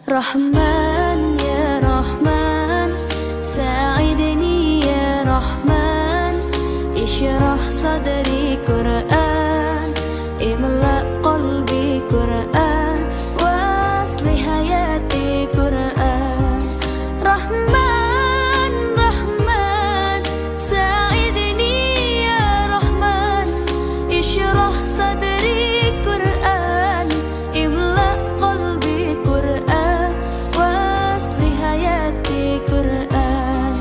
Rahman ya Rahman, sa'idni ya Rahman, ishrah sadri Qur'an, imla qalbi Qur'an, waslih hayati Qur'an. Rahman, Rahman, sa'idni ya Rahman, ishrah sadri Qur'an, imla qalbi Qur'an, waslih hayati Qur'an.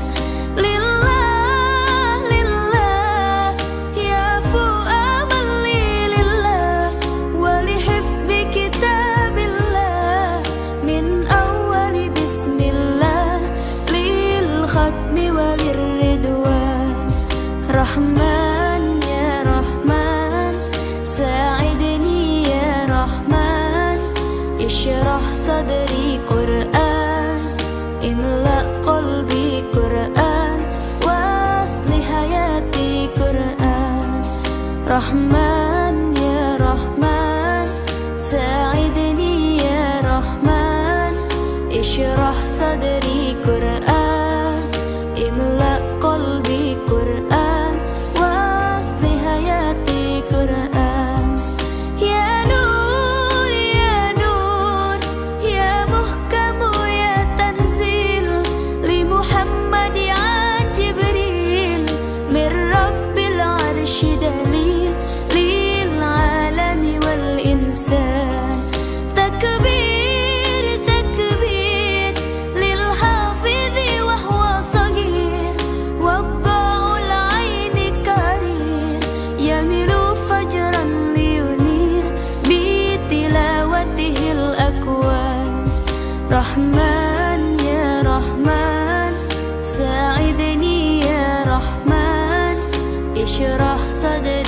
Lillah, lillah, yafu amali lillah, walihifzi kitabillah, min awali bismillah, lil khatmi walirridwan. Rahman ya Rahman, sa'idni ya Rahman, ishrah sadri Qur'an, imla qalbi Qur'an, waslih hayati Qur'an. Rahman ya Rahman, sa'idni ya Rahman, ishrah sadri Qur'an, imla qalbi Qur'an, waslih hayati Qur'an. Ya Nur, ya Nur, ya Muhkamu ya Tanzil, li Muhammad an Jibril, min Rabbil Arshi dalil, lil alami wal insan. Takbir, takbir, lil hafidhi wa huwa saghir, wadda'ul aini karir, yamilu fajran liyunir, bi tilawatihil akwan. Rahman ya Rahman, sa'idni ya Rahman, ishrah sadri